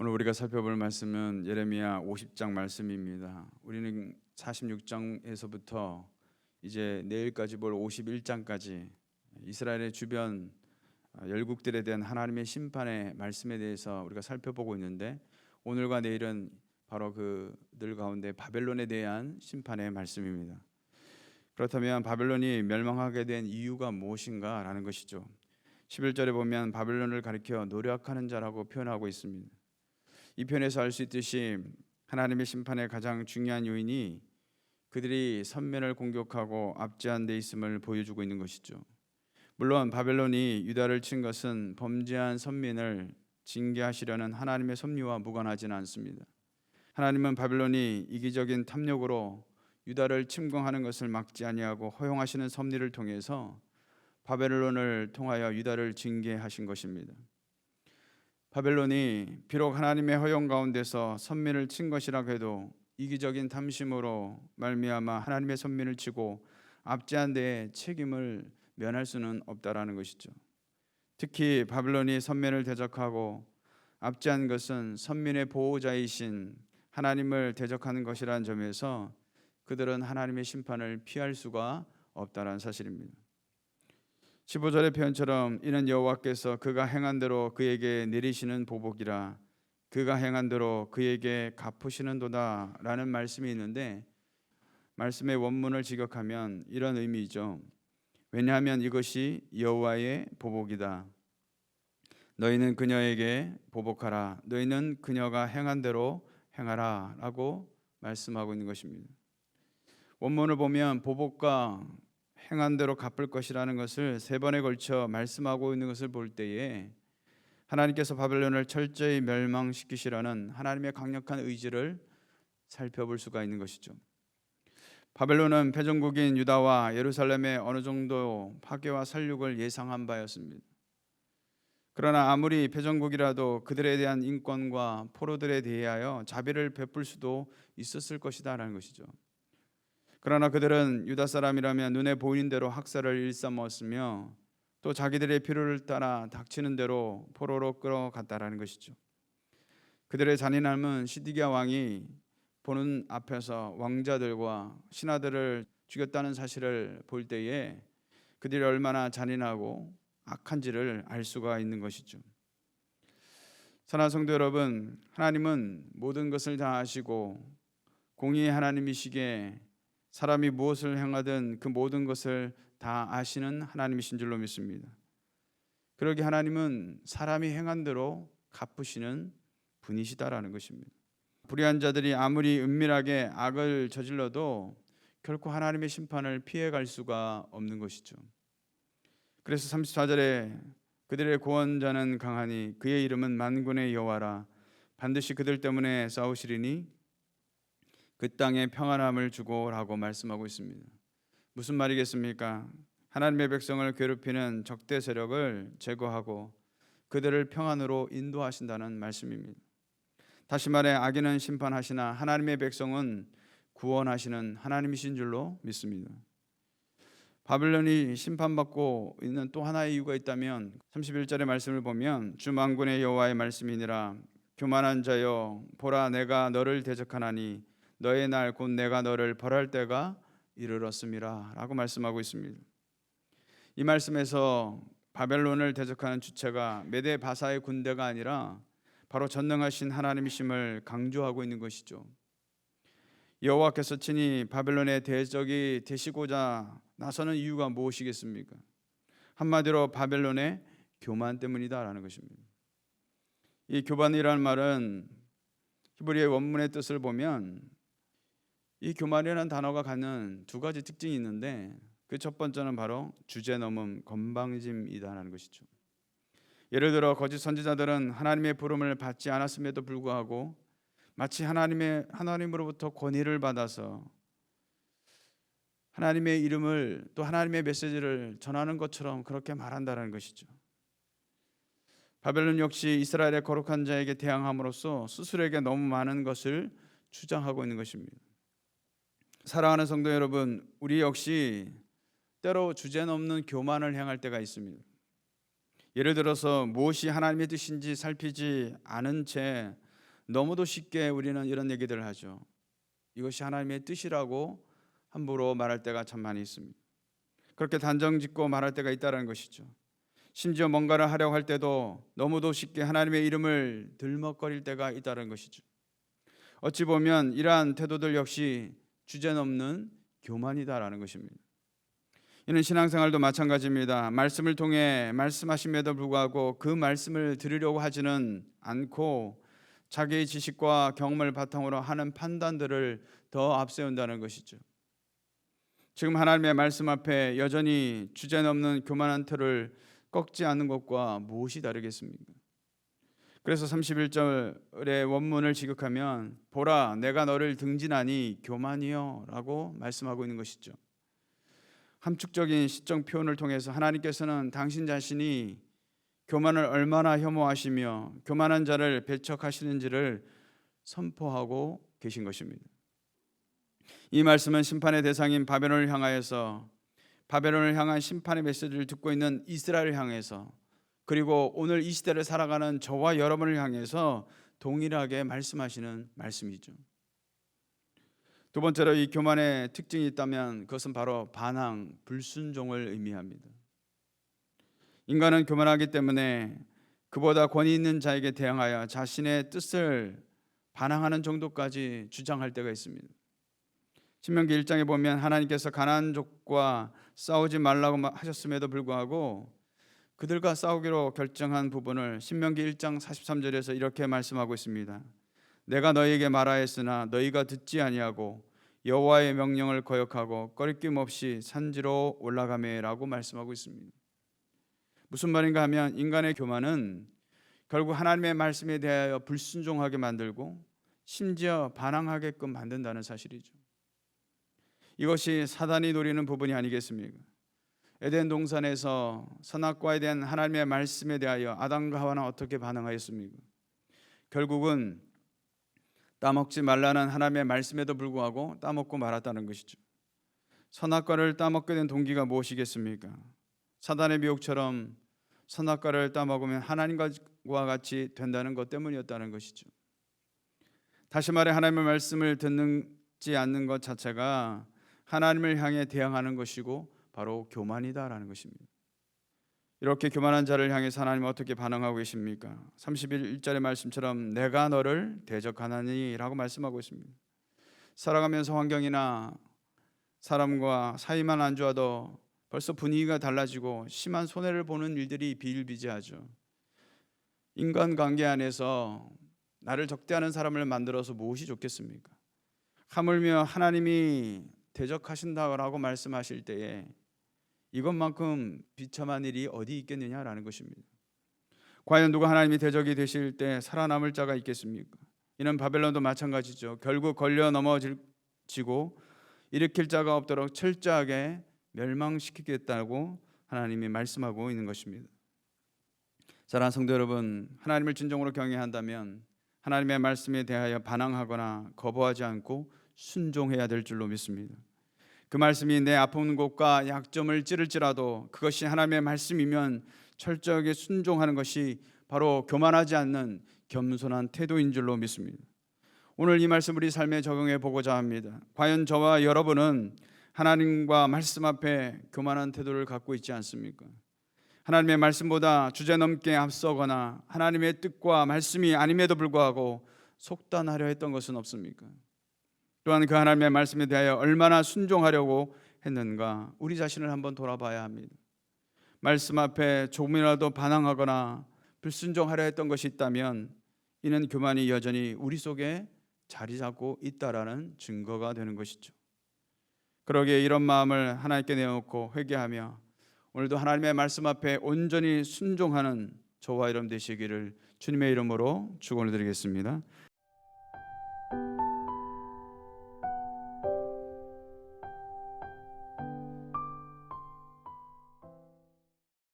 오늘 우리가 살펴볼 말씀은 예레미야 50장 말씀입니다. 우리는 46장에서부터 이제 내일까지 볼 51장까지 이스라엘의 주변 열국들에 대한 하나님의 심판의 말씀에 대해서 우리가 살펴보고 있는데, 오늘과 내일은 바로 그들 가운데 바벨론에 대한 심판의 말씀입니다. 그렇다면 바벨론이 멸망하게 된 이유가 무엇인가 라는 것이죠. 11절에 보면 바벨론을 가리켜 노력하는 자라고 표현하고 있습니다. 이 편에서 알 수 있듯이 하나님의 심판의 가장 중요한 요인이 그들이 선면을 공격하고 압제한 데 있음을 보여주고 있는 것이죠. 물론 바벨론이 유다를 친 것은 범죄한 선민을 징계하시려는 하나님의 섭리와 무관하지는 않습니다. 하나님은 바벨론이 이기적인 탐욕으로 유다를 침공하는 것을 막지 아니하고 허용하시는 섭리를 통해서 바벨론을 통하여 유다를 징계하신 것입니다. 바벨론이 비록 하나님의 허용 가운데서 선민을 친 것이라고 해도 이기적인 탐심으로 말미암아 하나님의 선민을 치고 압제한 데에 책임을 면할 수는 없다라는 것이죠. 특히 바벨론이 선민을 대적하고 압제한 것은 선민의 보호자이신 하나님을 대적하는 것이라는 점에서 그들은 하나님의 심판을 피할 수가 없다라는 사실입니다. 15절의 표현처럼 이는 여호와께서 그가 행한 대로 그에게 내리시는 보복이라, 그가 행한 대로 그에게 갚으시는도다 라는 말씀이 있는데, 말씀의 원문을 직역하면 이런 의미이죠. 왜냐하면 이것이 여호와의 보복이다. 너희는 그녀에게 보복하라. 너희는 그녀가 행한 대로 행하라 라고 말씀하고 있는 것입니다. 원문을 보면 보복과 행한 대로 갚을 것이라는 것을 세 번에 걸쳐 말씀하고 있는 것을 볼 때에 하나님께서 바벨론을 철저히 멸망시키시라는 하나님의 강력한 의지를 살펴볼 수가 있는 것이죠. 바벨론은 패전국인 유다와 예루살렘의 어느 정도 파괴와 살육을 예상한 바였습니다. 그러나 아무리 패전국이라도 그들에 대한 인권과 포로들에 대하여 자비를 베풀 수도 있었을 것이다라는 것이죠. 그러나 그들은 유다 사람이라면 눈에 보이는 대로 학살을 일삼았으며 또 자기들의 필요를 따라 닥치는 대로 포로로 끌어갔다라는 것이죠. 그들의 잔인함은 시드기야 왕이 보는 앞에서 왕자들과 신하들을 죽였다는 사실을 볼 때에 그들이 얼마나 잔인하고 악한지를 알 수가 있는 것이죠. 사랑하는 성도 여러분, 하나님은 모든 것을 다 아시고 공의의 하나님이시기에 사람이 무엇을 행하든 그 모든 것을 다 아시는 하나님이신 줄로 믿습니다. 그러기에 하나님은 사람이 행한 대로 갚으시는 분이시다라는 것입니다. 불의한 자들이 아무리 은밀하게 악을 저질러도 결코 하나님의 심판을 피해갈 수가 없는 것이죠. 그래서 34절에 그들의 구원자는 강하니 그의 이름은 만군의 여호와라. 반드시 그들 때문에 싸우시리니 그 땅에 평안함을 주고라고 말씀하고 있습니다. 무슨 말이겠습니까? 하나님의 백성을 괴롭히는 적대 세력을 제거하고 그들을 평안으로 인도하신다는 말씀입니다. 다시 말해 악인은 심판하시나 하나님의 백성은 구원하시는 하나님이신 줄로 믿습니다. 바벨론이 심판받고 있는 또 하나의 이유가 있다면 31절의 말씀을 보면 주 만군의 여호와의 말씀이니라. 교만한 자여 보라, 내가 너를 대적하나니 너의 날 곧 내가 너를 벌할 때가 이르렀음이라 라고 말씀하고 있습니다. 이 말씀에서 바벨론을 대적하는 주체가 메대 바사의 군대가 아니라 바로 전능하신 하나님이심을 강조하고 있는 것이죠. 여호와께서 친히 바벨론의 대적이 되시고자 나서는 이유가 무엇이겠습니까? 한마디로 바벨론의 교만 때문이다라는 것입니다. 이 교만이라는 말은 히브리의 원문의 뜻을 보면 이 교만이라는 단어가 갖는 두 가지 특징이 있는데, 그 첫 번째는 바로 주제넘음, 건방짐이다라는 것이죠. 예를 들어 거짓 선지자들은 하나님의 부름을 받지 않았음에도 불구하고 마치 하나님으로부터 권위를 받아서 하나님의 이름을 또 하나님의 메시지를 전하는 것처럼 그렇게 말한다라는 것이죠. 바벨론 역시 이스라엘의 거룩한 자에게 대항함으로써 스스로에게 너무 많은 것을 주장하고 있는 것입니다. 사랑하는 성도 여러분, 우리 역시 때로 주제넘는 교만을 행할 때가 있습니다. 예를 들어서 무엇이 하나님의 뜻인지 살피지 않은 채 너무도 쉽게 우리는 이런 얘기들을 하죠. 이것이 하나님의 뜻이라고 함부로 말할 때가 참 많이 있습니다. 그렇게 단정짓고 말할 때가 있다는 것이죠. 심지어 뭔가를 하려고 할 때도 너무도 쉽게 하나님의 이름을 들먹거릴 때가 있다는 것이죠. 어찌 보면 이러한 태도들 역시 주제넘는 교만이다라는 것입니다. 이는 신앙생활도 마찬가지입니다. 말씀을 통해 말씀하심에도 불구하고 그 말씀을 들으려고 하지는 않고 자기의 지식과 경험을 바탕으로 하는 판단들을 더 앞세운다는 것이죠. 지금 하나님의 말씀 앞에 여전히 주제넘는 교만한 틀을 꺾지 않는 것과 무엇이 다르겠습니까? 그래서 31절의 원문을 지극하면 보라 내가 너를 등진하니 교만이여 라고 말씀하고 있는 것이죠. 함축적인 시적 표현을 통해서 하나님께서는 당신 자신이 교만을 얼마나 혐오하시며 교만한 자를 배척하시는지를 선포하고 계신 것입니다. 이 말씀은 심판의 대상인 바벨론을 향하여서 바벨론을 향한 심판의 메시지를 듣고 있는 이스라엘을 향해서 그리고 오늘 이 시대를 살아가는 저와 여러분을 향해서 동일하게 말씀하시는 말씀이죠. 두 번째로 이 교만의 특징이 있다면 그것은 바로 반항, 불순종을 의미합니다. 인간은 교만하기 때문에 그보다 권위 있는 자에게 대항하여 자신의 뜻을 반항하는 정도까지 주장할 때가 있습니다. 신명기 1장에 보면 하나님께서 가나안족과 싸우지 말라고 하셨음에도 불구하고 그들과 싸우기로 결정한 부분을 신명기 1장 43절에서 이렇게 말씀하고 있습니다. 내가 너희에게 말하였으나 너희가 듣지 아니하고 여호와의 명령을 거역하고 꺼리낌 없이 산지로 올라가매라고 말씀하고 있습니다. 무슨 말인가 하면 인간의 교만은 결국 하나님의 말씀에 대하여 불순종하게 만들고 심지어 반항하게끔 만든다는 사실이죠. 이것이 사단이 노리는 부분이 아니겠습니까? 에덴 동산에서 선악과에 대한 하나님의 말씀에 대하여 아담과 하와는 어떻게 반응하였습니까? 결국은 따먹지 말라는 하나님의 말씀에도 불구하고 따먹고 말았다는 것이죠. 선악과를 따먹게 된 동기가 무엇이겠습니까? 사단의 미혹처럼 선악과를 따먹으면 하나님과 같이 된다는 것 때문이었다는 것이죠. 다시 말해 하나님의 말씀을 듣지 않는 것 자체가 하나님을 향해 대항하는 것이고 바로 교만이다라는 것입니다. 이렇게 교만한 자를 향해서 하나님은 어떻게 반응하고 계십니까? 31절의 말씀처럼 내가 너를 대적하나니 라고 말씀하고 있습니다. 살아가면서 환경이나 사람과 사이만 안 좋아도 벌써 분위기가 달라지고 심한 손해를 보는 일들이 비일비재하죠. 인간관계 안에서 나를 적대하는 사람을 만들어서 무엇이 좋겠습니까? 하물며 하나님이 대적하신다고 말씀하실 때에 이것만큼 비참한 일이 어디 있겠느냐라는 것입니다. 과연 누가 하나님이 대적이 되실 때 살아남을 자가 있겠습니까? 이는 바벨론도 마찬가지죠. 결국 걸려 넘어지고 일으킬 자가 없도록 철저하게 멸망시키겠다고 하나님이 말씀하고 있는 것입니다. 사랑하는 성도 여러분, 하나님을 진정으로 경외한다면 하나님의 말씀에 대하여 반항하거나 거부하지 않고 순종해야 될 줄로 믿습니다. 그 말씀이 내 아픈 곳과 약점을 찌를지라도 그것이 하나님의 말씀이면 철저하게 순종하는 것이 바로 교만하지 않는 겸손한 태도인 줄로 믿습니다. 오늘 이 말씀 우리 삶에 적용해 보고자 합니다. 과연 저와 여러분은 하나님과 말씀 앞에 교만한 태도를 갖고 있지 않습니까? 하나님의 말씀보다 주제넘게 앞서거나 하나님의 뜻과 말씀이 아님에도 불구하고 속단하려 했던 것은 없습니까? 또한 그 하나님의 말씀에 대하여 얼마나 순종하려고 했는가 우리 자신을 한번 돌아봐야 합니다. 말씀 앞에 조금이라도 반항하거나 불순종하려 했던 것이 있다면 이는 교만이 여전히 우리 속에 자리 잡고 있다라는 증거가 되는 것이죠. 그러기에 이런 마음을 하나님께 내어놓고 회개하며 오늘도 하나님의 말씀 앞에 온전히 순종하는 저와 여러분 되시기를 주님의 이름으로 축원을 드리겠습니다.